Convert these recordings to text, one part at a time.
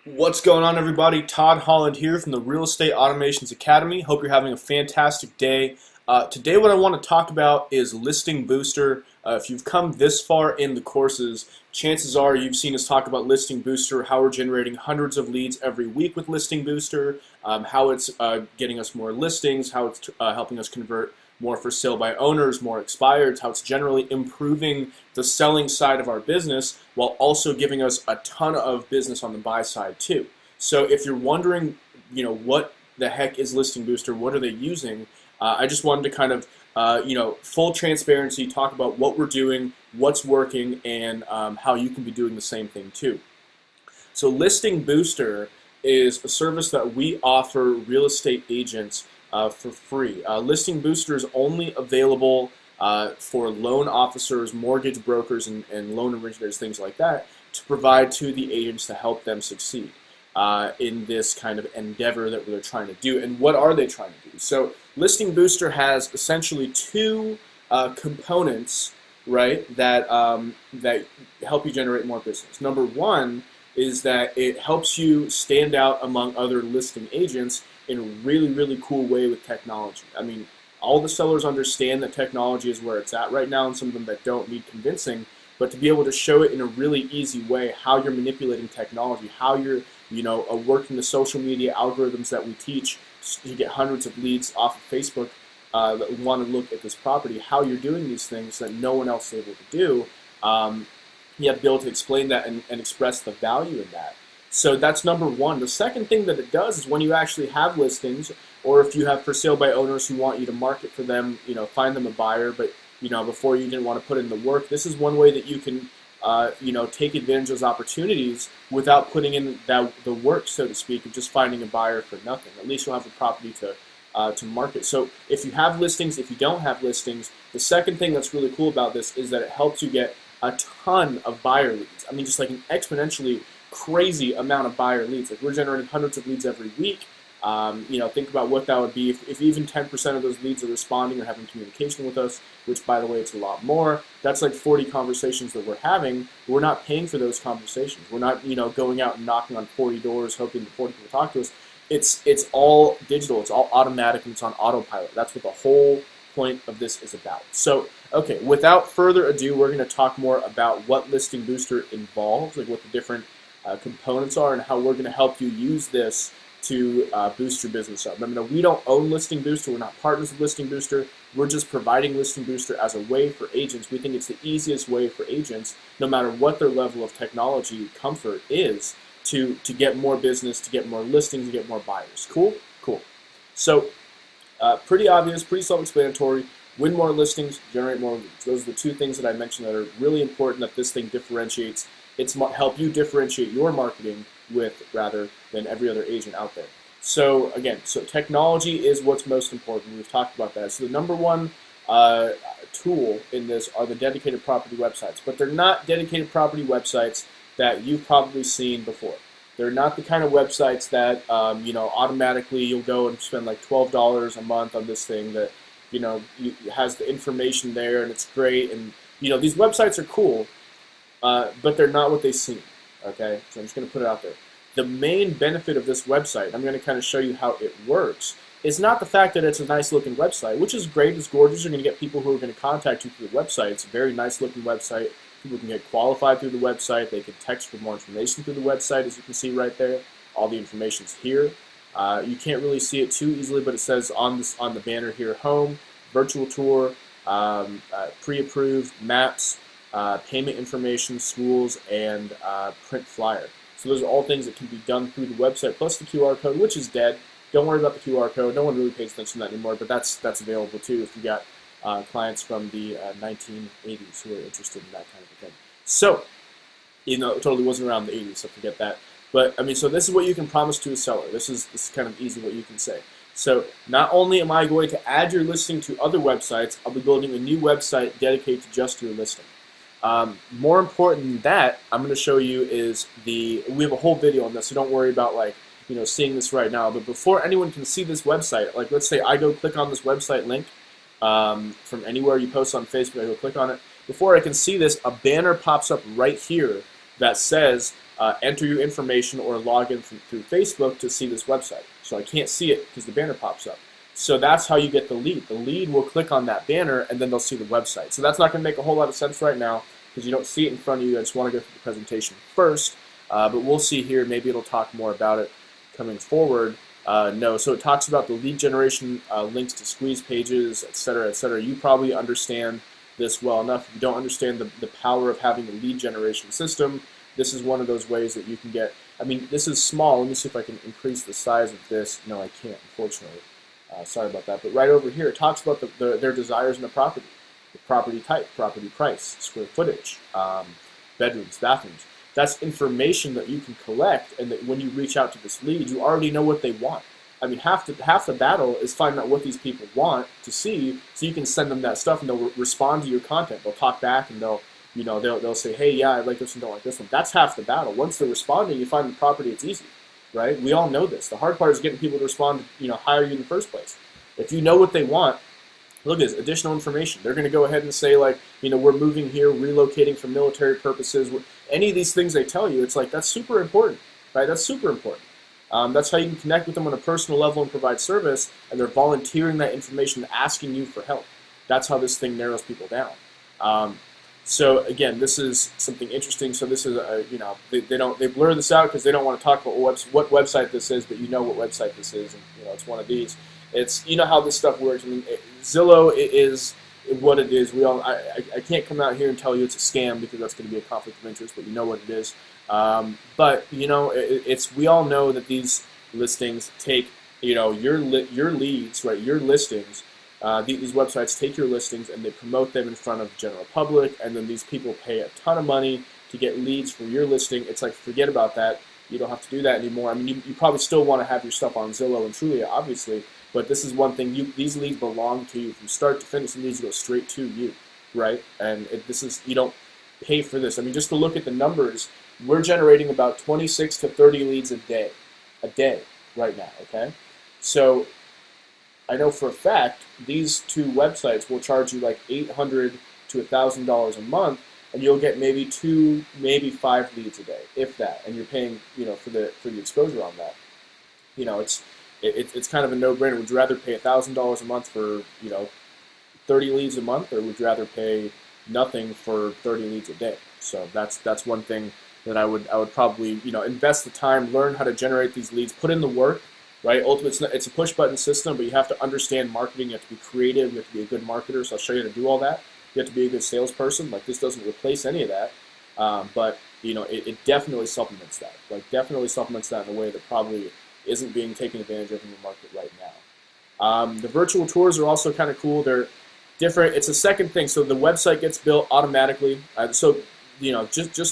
What's going on, everybody? Todd Holland here from the Real Estate Automations Academy. Hope you're having a fantastic day. Today what I want to talk about is Listing Booster. If you've come this far in the courses, chances are you've seen us talk about Listing Booster, how we're generating hundreds of leads every week with Listing Booster, how it's getting us more listings, how it's helping us convert more for sale by owners, more expireds, how it's generally improving the selling side of our business while also giving us a ton of business on the buy side too. So if you're wondering, what the heck is Listing Booster, what are they using, I just wanted to kind of, full transparency, talk about what we're doing, what's working, and how you can be doing the same thing too. So Listing Booster is a service that we offer real estate agents for free. Listing Booster is only available for loan officers, mortgage brokers, and loan originators, things like that, to provide to the agents to help them succeed in this kind of endeavor that they're trying to do. And what are they trying to do? So Listing Booster has essentially two components, right, that help you generate more business. Number one is that it helps you stand out among other listing agents in a really, really cool way with technology. I mean, all the sellers understand that technology is where it's at right now, and some of them that don't need convincing, but to be able to show it in a really easy way, how you're manipulating technology, how you're, working the social media algorithms that we teach to get hundreds of leads off of Facebook that want to look at this property, how you're doing these things that no one else is able to do. You have to be able to explain that and express the value in that. So that's number one. The second thing that it does is when you actually have listings, or if you have for sale by owners who want you to market for them, find them a buyer, but before you didn't want to put in the work, this is one way that you can take advantage of those opportunities without putting in the work, so to speak, of just finding a buyer for nothing. At least you'll have a property to market. So if you have listings, if you don't have listings, the second thing that's really cool about this is that it helps you get a ton of buyer leads. I mean, just like an exponentially crazy amount of buyer leads. Like, we're generating hundreds of leads every week. Think about what that would be if even 10% of those leads are responding or having communication with us, which, by the way, it's a lot more. That's like 40 conversations that we're having. We're not paying for those conversations. We're not, going out and knocking on 40 doors hoping that 40 people talk to us. It's all digital. It's all automatic, and it's on autopilot. That's what the whole point of this is about. So, okay, without further ado, we're going to talk more about what Listing Booster involves, like what the different components are, and how we're going to help you use this to boost your business up. I mean, we don't own Listing Booster. We're not partners with Listing Booster. We're just providing Listing Booster as a way for agents. We think it's the easiest way for agents, no matter what their level of technology comfort is, to get more business, to get more listings, to get more buyers. Cool? Cool. So, pretty obvious, pretty self-explanatory. Win more listings, generate more leads. Those are the two things that I mentioned that are really important that this thing differentiates. It's help you differentiate your marketing with rather than every other agent out there. So again, technology is what's most important. We've talked about that. So the number one tool in this are the dedicated property websites, but they're not dedicated property websites that you've probably seen before. They're not the kind of websites that automatically you'll go and spend like $12 a month on this thing that has the information there and it's great, and these websites are cool, but they're not what they seem. Okay, so I'm just going to put it out there. The main benefit of this website, I'm going to kind of show you how it works, is not the fact that it's a nice looking website, which is great, it's gorgeous. You're going to get people who are going to contact you through the website. It's a very nice looking website. People can get qualified through the website. They can text for more information through the website, as you can see right there. All the information's here. You can't really see it too easily, but it says on the banner here, home, virtual tour, pre-approved, maps, payment information, schools, and print flyer. So those are all things that can be done through the website, plus the QR code, which is dead. Don't worry about the QR code. No one really pays attention to that anymore, but that's available too if you got clients from the 1980s who are interested in that kind of a thing. So, it totally wasn't around the 80s, so forget that. But, I mean, so this is what you can promise to a seller. This is kind of easy what you can say. So, not only am I going to add your listing to other websites, I'll be building a new website dedicated to just your listing. More important than that, I'm going to show you is we have a whole video on this, so don't worry about seeing this right now. But before anyone can see this website, like let's say I go click on this website link from anywhere you post on Facebook, I go click on it. Before I can see this, a banner pops up right here that says enter your information or log in through Facebook to see this website. So I can't see it because the banner pops up. So that's how you get the lead. The lead will click on that banner, and then they'll see the website. So that's not going to make a whole lot of sense right now because you don't see it in front of you. I just want to go through the presentation first. But we'll see here. Maybe it'll talk more about it coming forward. No, so it talks about the lead generation, links to squeeze pages, etc., etc. You probably understand this well enough. If you don't understand the power of having a lead generation system, this is one of those ways that you can get. I mean, this is small. Let me see if I can increase the size of this. No, I can't, unfortunately. Sorry about that. But right over here, it talks about their desires in the property type, property price, square footage, bedrooms, bathrooms. That's information that you can collect, and that when you reach out to this lead, you already know what they want. I mean, half the battle is finding out what these people want to see, so you can send them that stuff, and they'll respond to your content. They'll talk back, and they'll say, hey, yeah, I like this one, don't like this one. That's half the battle. Once they're responding, you find the property, it's easy, right? We all know this. The hard part is getting people to respond to, hire you in the first place. If you know what they want, look at this, additional information. They're going to go ahead and say, like, we're moving here, relocating for military purposes. Any of these things they tell you, it's like, that's super important, right? That's super important. That's how you can connect with them on a personal level and provide service, and they're volunteering that information, asking you for help. That's how this thing narrows people down. So again, this is something interesting. So this is they blur this out because they don't want to talk about what website this is, but you know what website this is, and it's one of these. It's how this stuff works. I mean, Zillow is what it is. I can't come out here and tell you it's a scam because that's going to be a conflict of interest, but you know what it is. But we all know that these listings take your leads, right? Your listings. These websites take your listings and they promote them in front of the general public, and then these people pay a ton of money to get leads for your listing. It's like, forget about that. You don't have to do that anymore. I mean, you probably still want to have your stuff on Zillow and Trulia, obviously, but this is one thing. These leads belong to you from start to finish. These leads go straight to you, right? And you don't pay for this. I mean, just to look at the numbers, we're generating about 26 to 30 leads a day right now, okay? So I know for a fact these two websites will charge you like $800 to $1,000 a month, and you'll get maybe 2, maybe 5 leads a day, if that. And you're paying, for the exposure on that. It's kind of a no-brainer. Would you rather pay $1,000 a month for 30 leads a month, or would you rather pay nothing for 30 leads a day? So that's one thing that I would probably invest the time, learn how to generate these leads, put in the work. Right? Ultimately, it's a push-button system, but you have to understand marketing. You have to be creative. You have to be a good marketer. So I'll show you how to do all that. You have to be a good salesperson. Like, this doesn't replace any of that, but it definitely supplements that. Like, definitely supplements that in a way that probably isn't being taken advantage of in the market right now. The virtual tours are also kind of cool. They're different. It's a second thing. So the website gets built automatically. Just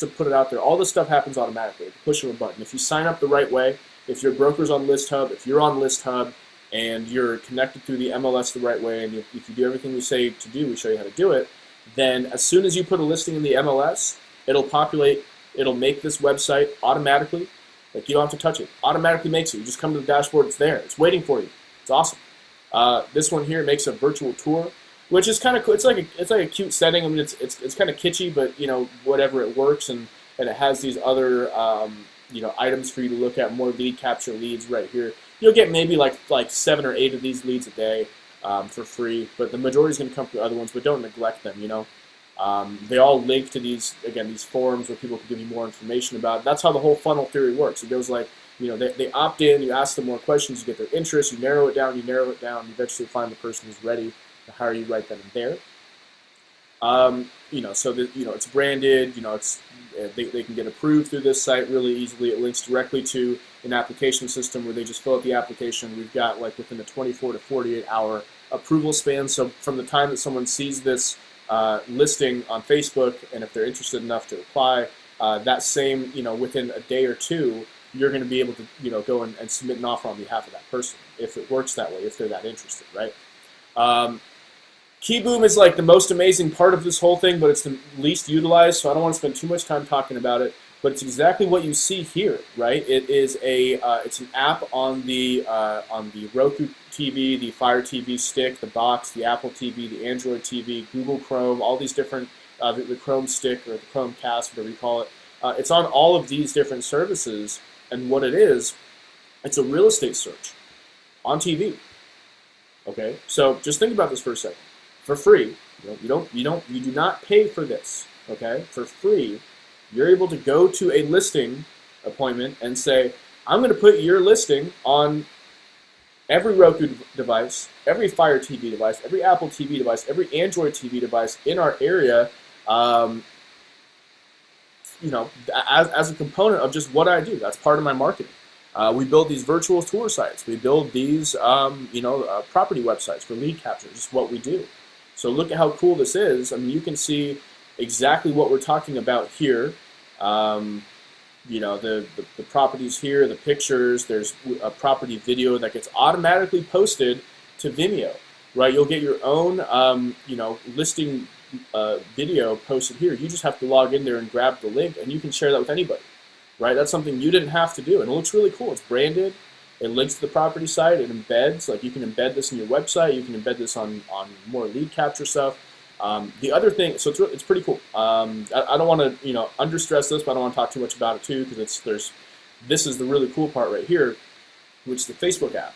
to put it out there, all this stuff happens automatically at the push of a button. If you sign up the right way. If your broker's on ListHub, if you're on ListHub, and you're connected through the MLS the right way, and if you do everything we say to do, we show you how to do it, then as soon as you put a listing in the MLS, it'll populate, it'll make this website automatically. Like, you don't have to touch it. Automatically makes it. You just come to the dashboard, it's there. It's waiting for you. It's awesome. This one here makes a virtual tour, which is kind of cool. It's like a cute setting. I mean, it's kind of kitschy, but whatever, it works, and it has these other items for you to look at, more lead capture leads right here. You'll get maybe like 7 or 8 of these leads a day for free, but the majority is going to come from other ones, but don't neglect them, They all link to these forums where people can give you more information about it. That's how the whole funnel theory works. It goes like, they opt in, you ask them more questions, you get their interest, you narrow it down, you eventually find the person who's ready to hire you right then and there. So that, it's branded, they can get approved through this site really easily. It links directly to an application system where they just fill out the application. We've got like within a 24 to 48 hour approval span. So from the time that someone sees this listing on Facebook, and if they're interested enough to apply, that same, within a day or two, you're going to be able to, go and submit an offer on behalf of that person if it works that way, if they're that interested, right? KeyBoom is like the most amazing part of this whole thing, but it's the least utilized, so I don't want to spend too much time talking about it. But it's exactly what you see here, right? It is it's an app on the Roku TV, the Fire TV stick, the box, the Apple TV, the Android TV, Google Chrome, all these different the Chrome stick or the Chromecast, whatever you call it. It's on all of these different services, and what it is, it's a real estate search on TV. Okay, so just think about this for a second. For free, you do not pay for this. Okay, for free, you're able to go to a listing appointment and say, I'm going to put your listing on every Roku device, every Fire TV device, every Apple TV device, every Android TV device in our area, as a component of just what I do. That's part of my marketing. We build these virtual tour sites. We build these, property websites for lead capture. Just what we do. So look at how cool this is. I mean, you can see exactly what we're talking about here. The properties here, the pictures. There's a property video that gets automatically posted to Vimeo, right? You'll get your own, listing video posted here. You just have to log in there and grab the link, and you can share that with anybody, right? That's something you didn't have to do, and it looks really cool. It's branded. It links to the property site. It embeds. Like, you can embed this in your website. You can embed this on more lead capture stuff. The other thing, so it's pretty cool. I don't want to under stress this, but I don't want to talk too much about it too, because this is the really cool part right here, which is the Facebook app.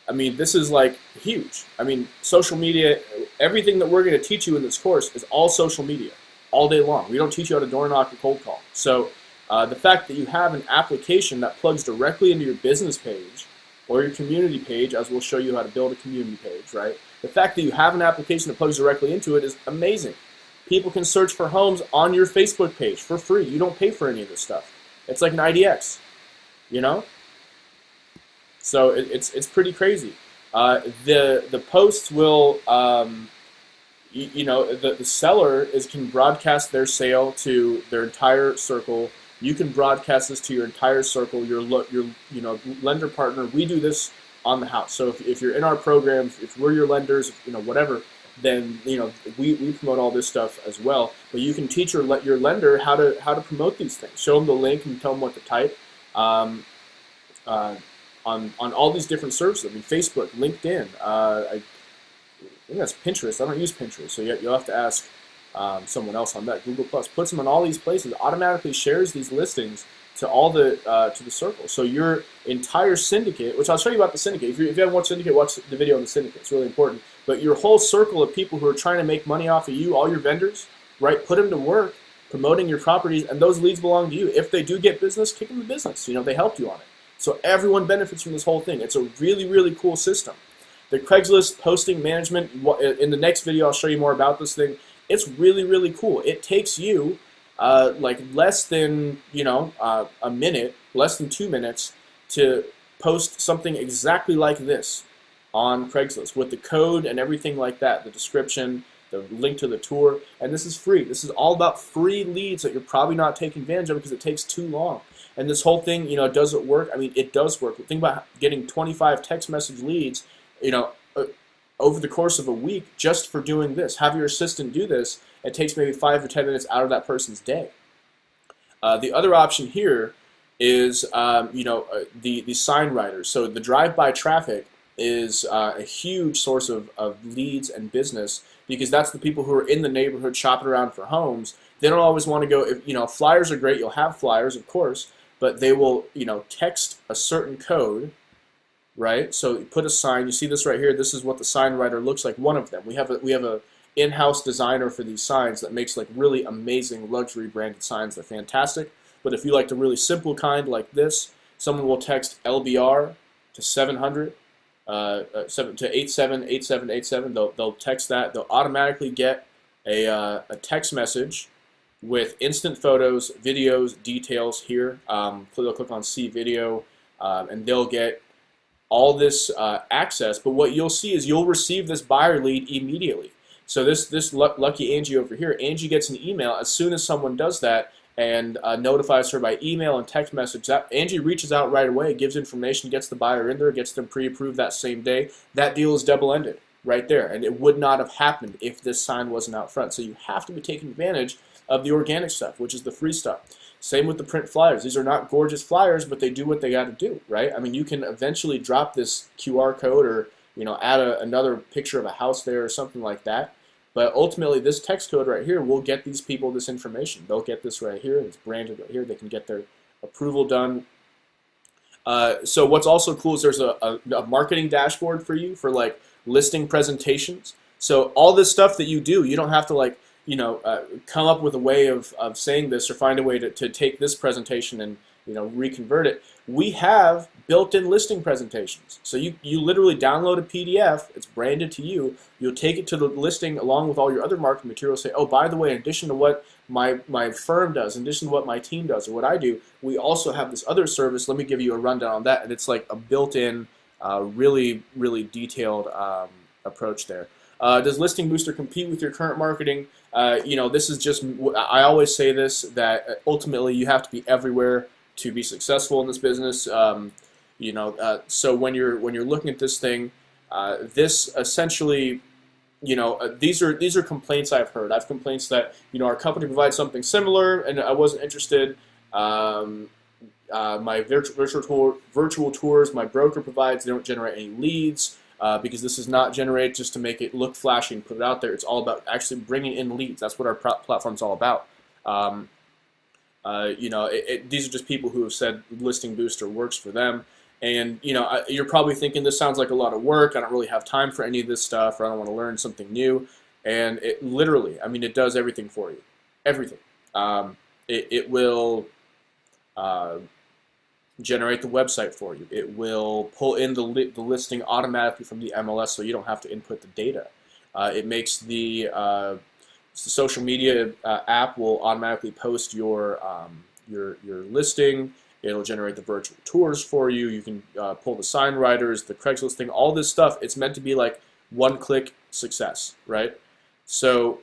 I mean, this is like huge. I mean, social media, everything that we're going to teach you in this course is all social media, all day long. We don't teach you how to door knock or cold call. So the fact that you have an application that plugs directly into your business page or your community page, as we'll show you how to build a community page, right? The fact that you have an application that plugs directly into it is amazing. People can search for homes on your Facebook page for free. You don't pay for any of this stuff. It's like an IDX, So it's pretty crazy. The posts will, the seller can broadcast their sale to their entire circle. You can broadcast this to your entire circle. Your lender partner. We do this on the house. So if you're in our program, if we're your lenders, whatever, then we promote all this stuff as well. But you can teach your lender how to promote these things. Show them the link and tell them what to type. On all these different services. I mean, Facebook, LinkedIn. I think that's Pinterest. I don't use Pinterest, so you'll have to ask someone else on that. Google Plus puts them in all these places. Automatically shares these listings to all to the circle. So your entire syndicate, which I'll show you about the syndicate. If you haven't watched Syndicate, watch the video on the syndicate. It's really important. But your whole circle of people who are trying to make money off of you, all your vendors, right? Put them to work promoting your properties, and those leads belong to you. If they do get business, kick them to business. They helped you on it. So everyone benefits from this whole thing. It's a really, really cool system. The Craigslist posting management, in the next video I'll show you more about this thing. It's really, really cool. It takes you less than a minute, less than 2 minutes to post something exactly like this on Craigslist with the code and everything like that, the description, the link to the tour, and this is free. This is all about free leads that you're probably not taking advantage of because it takes too long. And this whole thing, does it work? I mean, it does work. Think about getting 25 text message leads, over the course of a week just for doing this. Have your assistant do this. It takes maybe 5 or 10 minutes out of that person's day. The other option here is, the sign writers. So the drive-by traffic is a huge source of leads and business because that's the people who are in the neighborhood shopping around for homes. They don't always want to go, flyers are great. You'll have flyers, of course, but they will, text a certain code, right? So you put a sign. You see this right here. This is what the sign writer looks like. One of them. We have a in-house designer for these signs that makes really amazing luxury branded signs. They're fantastic. But if you like the really simple kind like this, someone will text LBR to 700, to 878787. They'll text that. They'll automatically get a text message with instant photos, videos, details here. They'll click on See Video, and they'll get all this access. But what you'll see is you'll receive this buyer lead immediately. So this lucky Angie over here, Angie gets an email as soon as someone does that and notifies her by email and text message. Angie reaches out right away, gives information, gets the buyer in there, gets them pre-approved that same day. That deal is double-ended right there, and it would not have happened if this sign wasn't out front. So you have to be taking advantage of the organic stuff, which is the free stuff. Same with the print flyers. These are not gorgeous flyers, but they do what they got to do, right? I mean, you can eventually drop this QR code or add another picture of a house there or something like that. But ultimately, this text code right here will get these people this information. They'll get this right here. It's branded right here. They can get their approval done. So what's also cool is there's a marketing dashboard for you for like listing presentations. So all this stuff that you do, you don't have to like, come up with a way of saying this or find a way to take this presentation and, reconvert it. We have built-in listing presentations. So you literally download a PDF, it's branded to you, you'll take it to the listing along with all your other marketing materials, say, oh, by the way, in addition to what my firm does, in addition to what my team does or what I do, we also have this other service, let me give you a rundown on that, and it's like a built-in, really, really detailed approach there. Does Listing Booster compete with your current marketing? This is just, I always say this, that ultimately you have to be everywhere to be successful in this business. So when you're looking at this thing, this essentially, these are complaints I've heard. I have complaints that our company provides something similar and I wasn't interested. My virtual tours my broker provides, they don't generate any leads. Because this is not generated just to make it look flashy and put it out there. It's all about actually bringing in leads. That's what our platform's all about. These are just people who have said Listing Booster works for them. And, you're probably thinking this sounds like a lot of work. I don't really have time for any of this stuff, or I don't want to learn something new. And it literally, it does everything for you. Everything. It will generate the website for you. It will pull in the listing automatically from the MLS so you don't have to input the data. It makes the social media app will automatically post your listing. It'll generate the virtual tours for you. You can pull the sign writers, the Craigslist thing, all this stuff. It's meant to be like one-click success, right? So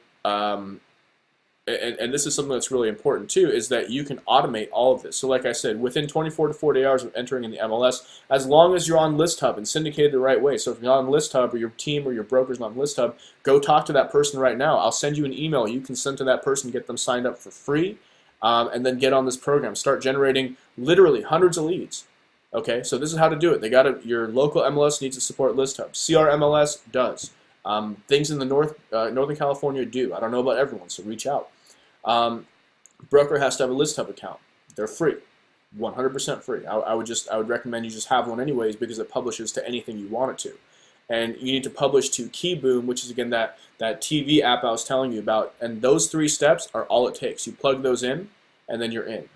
and this is something that's really important too, is that you can automate all of this. So like I said, within 24 to 40 hours of entering in the MLS, as long as you're on ListHub and syndicated the right way. So if you're not on ListHub or your team or your broker's not on ListHub, go talk to that person right now. I'll send you an email. You can send to that person, get them signed up for free, and then get on this program. Start generating literally hundreds of leads. Okay, so this is how to do it. Your local MLS needs to support ListHub. CRMLS does. Things in the Northern California do. I don't know about everyone, so reach out. Broker has to have a ListHub account. They're free, 100% free. I would recommend you just have one anyways because it publishes to anything you want it to. And you need to publish to KeyBoom, which is again that TV app I was telling you about. And those 3 steps are all it takes. You plug those in, and then you're in.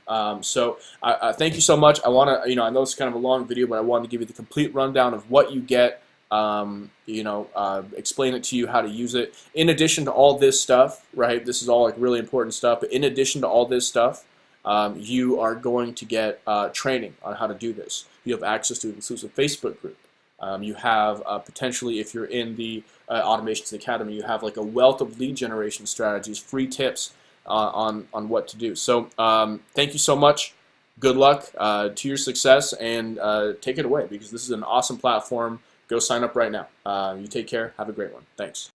So I thank you so much. I want to, I know it's kind of a long video, but I wanted to give you the complete rundown of what you get. Explain it to you how to use it. In addition to all this stuff, right? This is all like really important stuff. But in addition to all this stuff, you are going to get training on how to do this. You have access to an exclusive Facebook group. You have potentially, if you're in the Automations Academy, you have like a wealth of lead generation strategies, free tips on what to do. So thank you so much. Good luck to your success, and take it away because this is an awesome platform. Go sign up right now. You take care. Have a great one. Thanks.